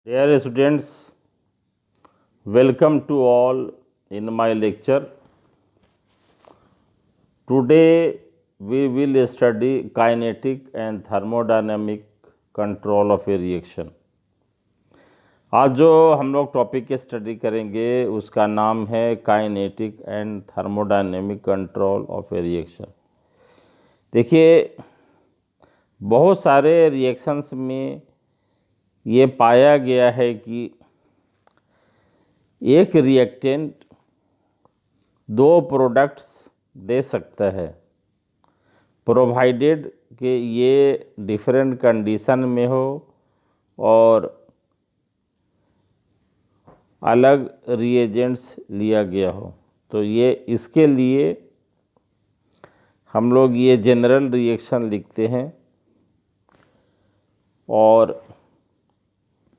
Dear students, welcome to all in my lecture. Today we will study kinetic and thermodynamic control of a reaction. आज जो हम लोग topic के study करेंगे उसका नाम है kinetic and thermodynamic control of A reaction. देखिए, बहुत सारे रिएक्शंस में ये पाया गया है कि एक रिएक्टेंट दो प्रोडक्ट्स दे सकता है, प्रोवाइडेड कि ये डिफरेंट कंडीशन में हो और अलग रिएजेंट्स लिया गया हो। तो ये इसके लिए हम लोग ये जनरल रिएक्शन लिखते हैं और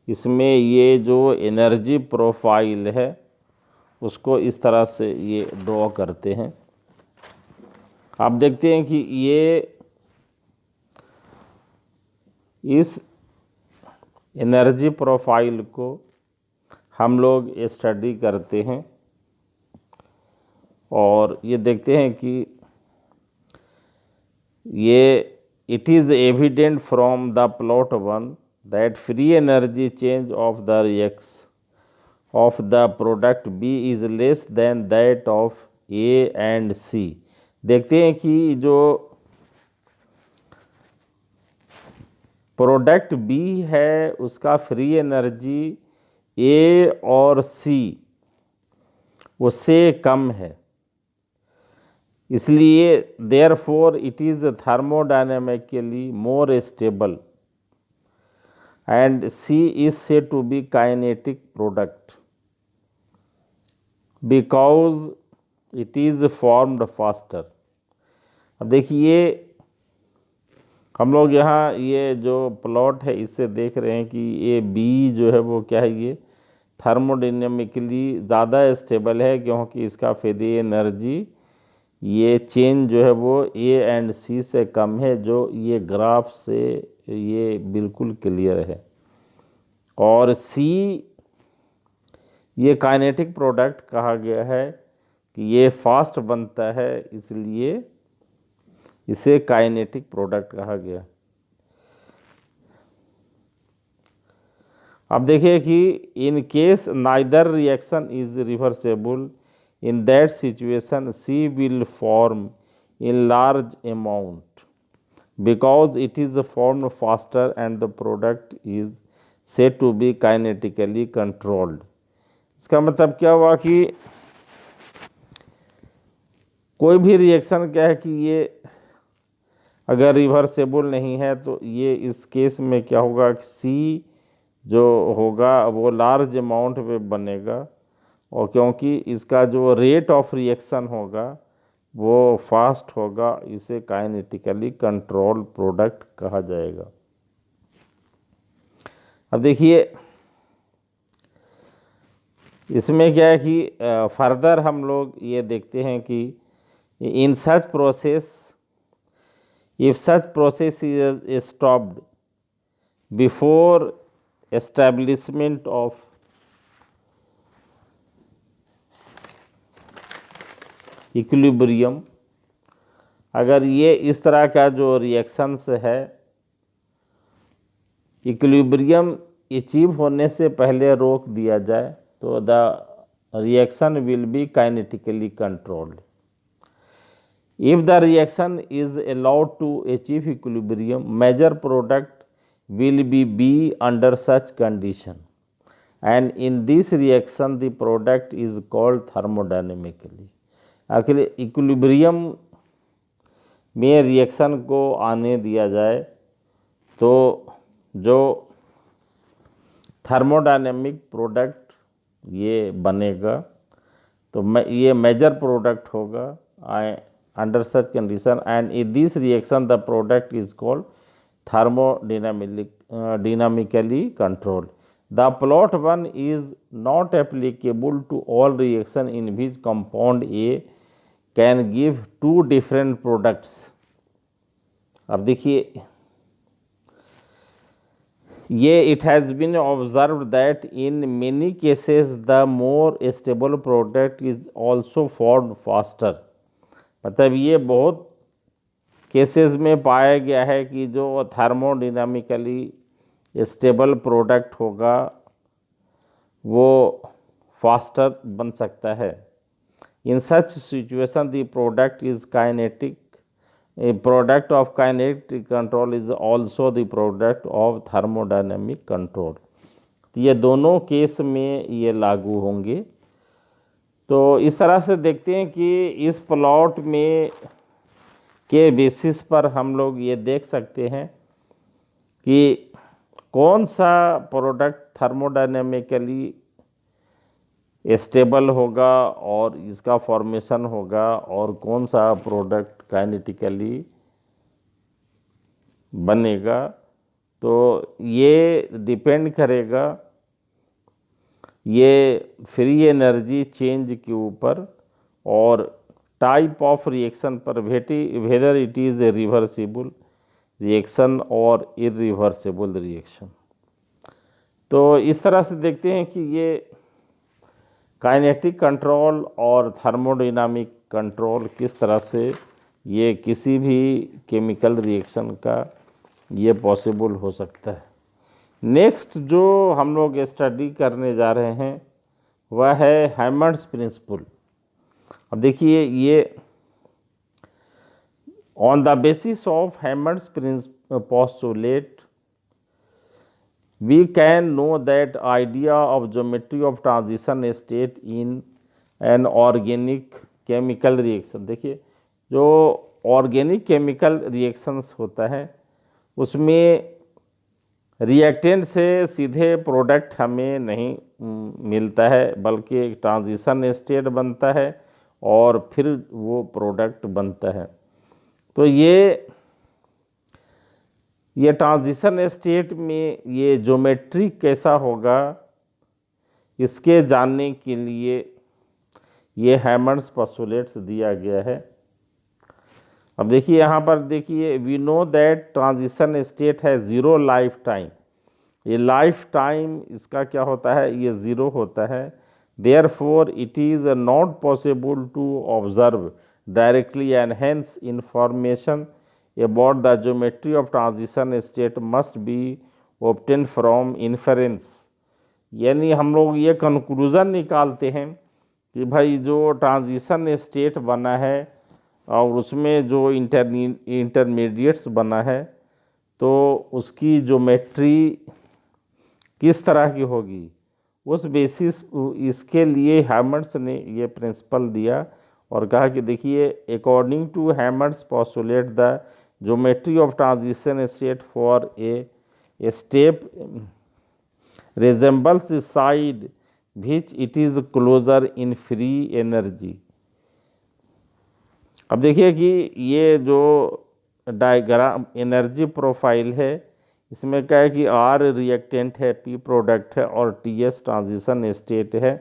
इसमें ये जो एनर्जी प्रोफाइल है उसको इस तरह से ये ड्रॉ करते हैं। आप देखते हैं कि ये इस एनर्जी प्रोफाइल को हम लोग स्टडी करते हैं और ये देखते हैं कि ये it is evident from the plot one that free energy change of the रिएक्स of the product B is less than that of A and C। देखते हैं कि जो प्रोडक्ट B है उसका फ्री एनर्जी A और C उससे कम है, इसलिए therefore it is thermodynamically more stable and C is said to be kinetic product because it is formed faster। अब देखिए, हम लोग यहाँ ये जो प्लॉट है इससे देख रहे हैं कि ये बी जो है वो क्या है, ये थर्मोडायनेमिकली ज़्यादा स्टेबल है क्योंकि इसका फ्री एनर्जी ये चेंज जो है वो ए एंड सी से कम है, जो ये ग्राफ से ये बिल्कुल क्लियर है। और सी ये काइनेटिक प्रोडक्ट कहा गया है कि ये फास्ट बनता है, इसलिए इसे काइनेटिक प्रोडक्ट कहा गया। अब देखिए कि in case neither reaction is reversible, in that situation C will form in large amount because it is form faster and the product is said to be kinetically controlled. इसका मतलब क्या हुआ कि कोई भी रिएक्शन क्या है कि ये अगर रिवर्सेबल नहीं है तो ये इस केस में क्या होगा कि सी जो होगा वो लार्ज अमाउंट में बनेगा, और क्योंकि इसका जो रेट ऑफ रिएक्शन होगा वो फास्ट होगा, इसे काइनेटिकली कंट्रोल प्रोडक्ट कहा जाएगा। अब देखिए, इसमें क्या है कि फर्दर हम लोग ये देखते हैं कि in such process if such process is stopped before establishment of equilibrium, अगर ये इस तरह का जो रिएक्शंस है इक्विलिब्रियम अचीव होने से पहले रोक दिया जाए तो the reaction will be kinetically controlled. If the reaction is allowed to achieve equilibrium, major product will be under such condition, and in this reaction the product is called thermodynamically। आखिर equilibrium में reaction को आने दिया जाए तो जो thermodynamic product ये बनेगा, तो ये मेजर प्रोडक्ट होगा under such condition, and in this reaction the product is called thermodynamically controlled। The plot 1 is not applicable to all reaction in which compound A can give two different products। अब देखिए, ये it has been observe that in many cases the more stable product is also form faster. मतलब ये बहुत cases में पाया गया है कि जो थर्मोडायनामिकली स्टेबल प्रोडक्ट होगा वो फास्टर बन सकता है। In such situation the product is kinetic, a product of kinetic control is also the product of thermodynamic control. ये दोनों केस में ये लागू होंगे। तो इस तरह से देखते हैं कि इस प्लॉट में के बेसिस पर हम लोग ये देख सकते हैं कि कौन सा प्रोडक्ट थर्मोडायनेमिकली स्टेबल होगा और इसका फॉर्मेशन होगा, और कौन सा प्रोडक्ट काइनेटिकली बनेगा। तो ये डिपेंड करेगा ये फ्री एनर्जी चेंज के ऊपर और टाइप ऑफ रिएक्शन पर, whether it is a reversible reaction और इरिवर्सिबल रिएक्शन। तो इस तरह से देखते हैं कि ये काइनेटिक कंट्रोल और थर्मोडायनामिक कंट्रोल किस तरह से ये किसी भी केमिकल रिएक्शन का ये पॉसिबल हो सकता है। नेक्स्ट जो हम लोग स्टडी करने जा रहे हैं वह है हैमर्स प्रिंसिपल। अब देखिए ये on the basis of hammers postulate we can know that idea of geometry of transition state in an organic chemical reaction। देखिए जो ऑर्गेनिक केमिकल रिएक्शंस होता है उसमें रिएक्टेंट से सीधे प्रोडक्ट हमें नहीं मिलता है, बल्कि एक ट्रांजिशन स्टेट बनता है और फिर वो प्रोडक्ट बनता है। तो ये ट्रांजिशन स्टेट में ये ज्योमेट्री कैसा होगा इसके जानने के लिए ये हैमर्स पोस्टुलेट्स दिया गया है। अब देखिए यहाँ पर देखिए, we know that transition state है ज़ीरो लाइफ टाइम। ये लाइफ टाइम इसका क्या होता है, ये ज़ीरो होता है। Therefore it is not possible to observe directly and hence information about the geometry of transition state must be obtained from inference। यानी हम लोग ये कंक्लूज़न निकालते हैं कि भाई जो ट्रांजिशन स्टेट बना है और उसमें जो इंटरमीडिएट्स बना है तो उसकी ज्योमेट्री किस तरह की होगी, उस बेसिस इसके लिए हैमर्स ने ये प्रिंसिपल दिया और कहा कि देखिए according to Hammond's postulate the geometry of transition state for a step resembles the side which it is closer in free energy। अब देखिए कि ये जो डायग्राम एनर्जी प्रोफाइल है इसमें क्या है कि R रिएक्टेंट है, P प्रोडक्ट है और TS ट्रांजिशन स्टेट है।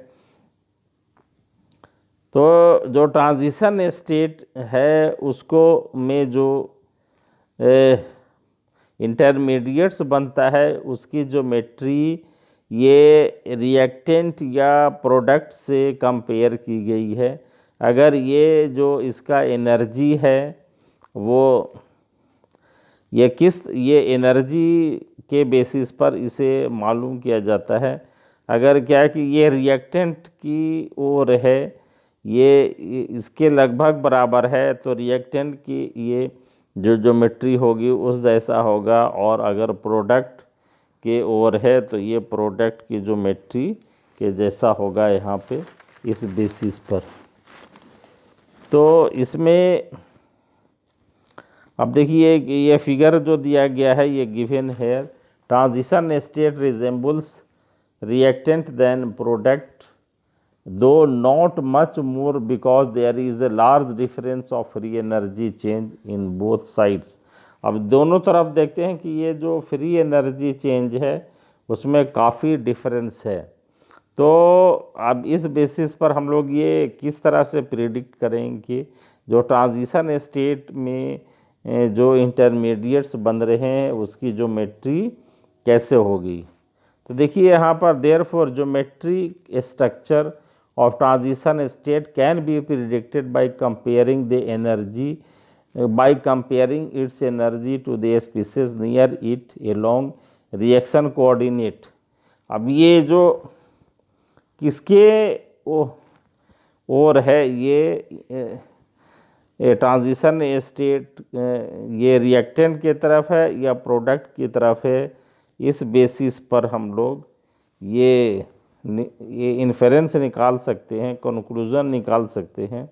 तो जो ट्रांजिशन स्टेट है उसको में जो इंटरमीडिएट्स बनता है उसकी ज्योमेट्री ये रिएक्टेंट या प्रोडक्ट से कंपेयर की गई है। अगर ये जो इसका एनर्जी है वो ये एनर्जी के बेसिस पर इसे मालूम किया जाता है। अगर क्या है कि ये रिएक्टेंट की ओर है, ये इसके लगभग बराबर है तो रिएक्टेंट की ये जो ज्योमेट्री होगी उस जैसा होगा, और अगर प्रोडक्ट के ओर है तो ये प्रोडक्ट की ज्योमेट्री के जैसा होगा यहाँ पे इस बेसिस पर। तो इसमें अब देखिए ये फिगर जो दिया गया है ये गिवन है, transition state resembles reactant than product though not much more because there is a large difference of free energy change in both sides। अब दोनों तरफ देखते हैं कि ये जो फ्री एनर्जी चेंज है उसमें काफ़ी डिफरेंस है। तो अब इस बेसिस पर हम लोग ये किस तरह से प्रिडिक्ट करेंगे कि जो ट्रांजिशन स्टेट में जो इंटरमीडिएट्स बन रहे हैं उसकी ज्योमेट्री कैसे होगी। तो देखिए यहाँ पर therefore geometric structure of transition state can be predicted by comparing the energy by comparing its energy to the species near it along reaction coordinate। अब ये जो किसके और है, ये ट्रांजिशन स्टेट ये रिएक्टेंट की तरफ है या प्रोडक्ट की तरफ है, इस बेसिस पर हम लोग ये इन्फेरेंस निकाल सकते हैं, कंक्लूजन निकाल सकते हैं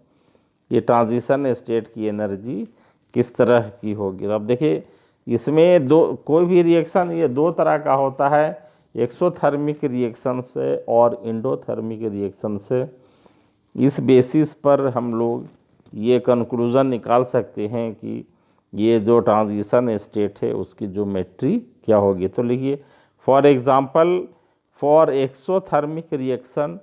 ये ट्रांजिशन स्टेट की एनर्जी किस तरह की होगी। अब देखिए इसमें कोई भी रिएक्शन ये दो तरह का होता है, एक्सोथर्मिक रिएक्शन से और एंडोथर्मिक रिएक्शन से। इस बेसिस पर हम लोग ये कंक्लूजन निकाल सकते हैं कि ये जो ट्रांजिशन स्टेट है उसकी ज्योमेट्री क्या होगी। तो लिखिए for example for exothermic reaction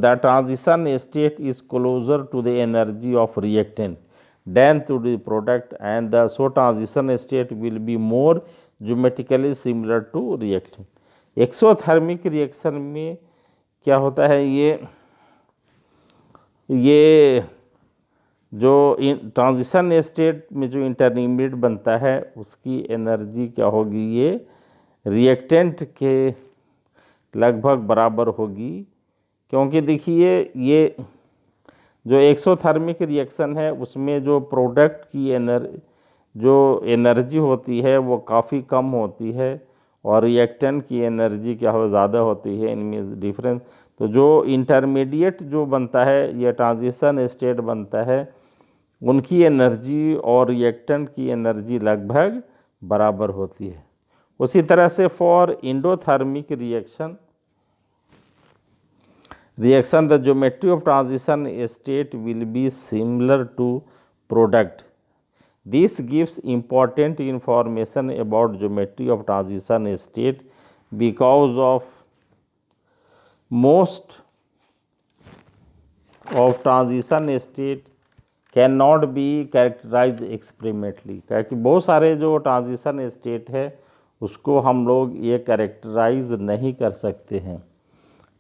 the transition state is closer to the energy of reactant than to the product, and the so transition state will be more geometrically similar to reactant। Exothermic reaction में क्या होता है, ये जो transition state में जो intermediate बनता है उसकी एनर्जी क्या होगी, ये रिएक्टेंट के लगभग बराबर होगी। क्योंकि देखिए ये जो एक्सोथर्मिक रिएक्शन है उसमें जो प्रोडक्ट की एनर्जी होती है वो काफ़ी कम होती है और रिएक्टेंट की एनर्जी क्या हो ज़्यादा होती है, इनमें डिफरेंस। तो जो इंटरमीडिएट जो बनता है, ये ट्रांजिशन स्टेट बनता है, उनकी एनर्जी और रिएक्टेंट की एनर्जी लगभग बराबर होती है। उसी तरह से for endothermic reaction the geometry of transition state will be similar to product। This gives important information about geometry of transition state because of most of transition state cannot be characterized experimentally। क्योंकि बहुत सारे जो transition state है उसको हम लोग ये characterise नहीं कर सकते हैं।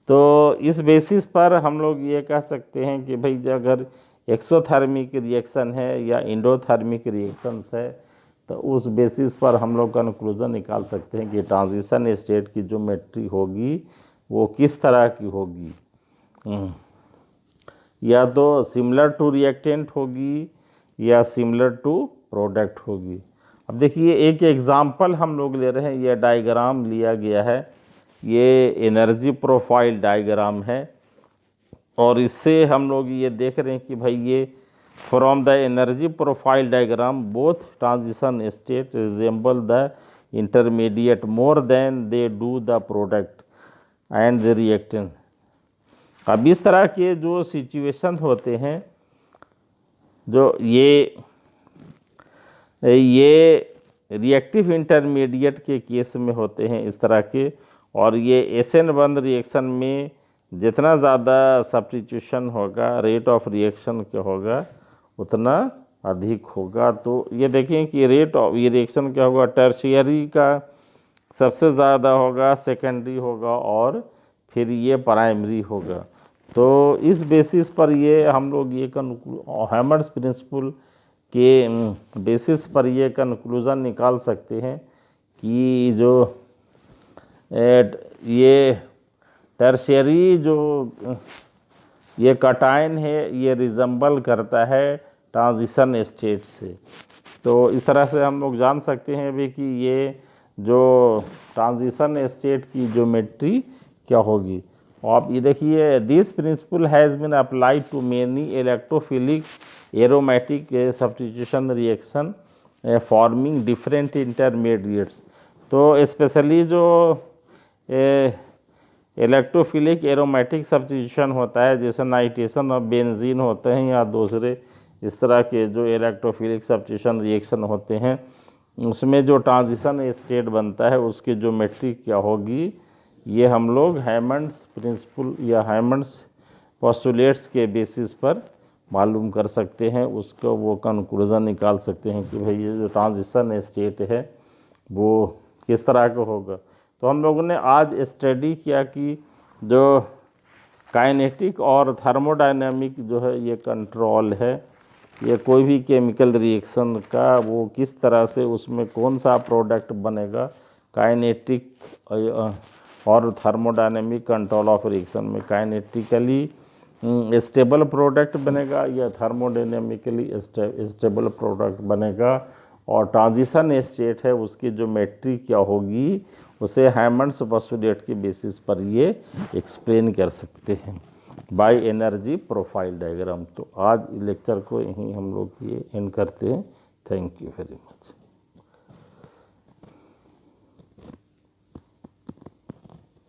तो इस बेसिस पर हम लोग ये कह सकते हैं कि भाई अगर एक्सोथर्मिक रिएक्शन है या एंडोथर्मिक रिएक्शंस है तो उस बेसिस पर हम लोग कंक्लूजन निकाल सकते हैं कि ट्रांजिशन स्टेट की जो ज्योमेट्री होगी वो किस तरह की होगी, या तो सिमिलर टू रिएक्टेंट होगी या सिमिलर टू प्रोडक्ट होगी। अब देखिए एक एग्जांपल हम लोग ले रहे हैं, ये डायग्राम लिया गया है, ये एनर्जी प्रोफाइल डायग्राम है और इससे हम लोग ये देख रहे हैं कि भाई ये from the energy profile diagram both transition state resemble the intermediate more than they do the product and the reactant. अब इस तरह के जो सिचुएशन होते हैं, जो ये रिएक्टिव इंटरमीडिएट के केस में होते हैं इस तरह के, और ये SN1 रिएक्शन में जितना ज़्यादा सब्स्टिट्यूशन होगा रेट ऑफ रिएक्शन क्या होगा उतना अधिक होगा। तो ये देखें कि रेट ऑफ ये रिएक्शन क्या होगा, टर्शियरी का सबसे ज़्यादा होगा, सेकेंडरी होगा और फिर ये प्राइमरी होगा। तो इस बेसिस पर ये हम लोग ये हैमर्स प्रिंसिपल के बेसिस पर ये कंक्लूज़न निकाल सकते हैं कि जो ये टर्शियरी जो ये कटायन है ये रिजेंबल करता है ट्रांजिशन स्टेट से। तो इस तरह से हम लोग जान सकते हैं भी कि ये जो ट्रांजिशन स्टेट की ज्योमेट्री क्या होगी। और आप ये देखिए this principle has been applied to many electrophilic aromatic substitution reaction forming different intermediates. तो स्पेशली जो इलेक्ट्रोफिलिक एरोमेटिक सब्स्टिट्यूशन होता है, जैसे नाइट्रेशन ऑफ बेंजीन होते हैं या दूसरे इस तरह के जो इलेक्ट्रोफिलिक सब्स्टिट्यूशन रिएक्शन होते हैं, उसमें जो ट्रांजिशन स्टेट बनता है उसकी ज्योमेट्री क्या होगी, ये हम लोग हैमंड्स प्रिंसिपल या हैमंड्स पोस्टुलेट्स के बेसिस पर मालूम कर सकते हैं। उसको वो कंक्लूजन निकाल सकते हैं कि भाई ये जो ट्रांजिशन स्टेट है वो किस तरह का होगा। तो हम लोगों ने आज स्टडी किया कि जो काइनेटिक और थर्मोडायनेमिक जो है ये कंट्रोल है, ये कोई भी केमिकल रिएक्शन का वो किस तरह से उसमें कौन सा प्रोडक्ट बनेगा, काइनेटिक और थर्मोडायनेमिक कंट्रोल ऑफ रिएक्शन में काइनेटिकली स्टेबल प्रोडक्ट बनेगा या थर्मोडायनेमिकली स्टेबल प्रोडक्ट बनेगा, और ट्रांजिशन स्टेट है उसकी ज्योमेट्री क्या होगी उसे हैमंड्स पोस्टुलेट के बेसिस पर ये एक्सप्लेन कर सकते हैं बाय एनर्जी प्रोफाइल डायग्राम। तो आज लेक्चर को यहीं हम लोग ये एंड करते हैं। Thank you very much.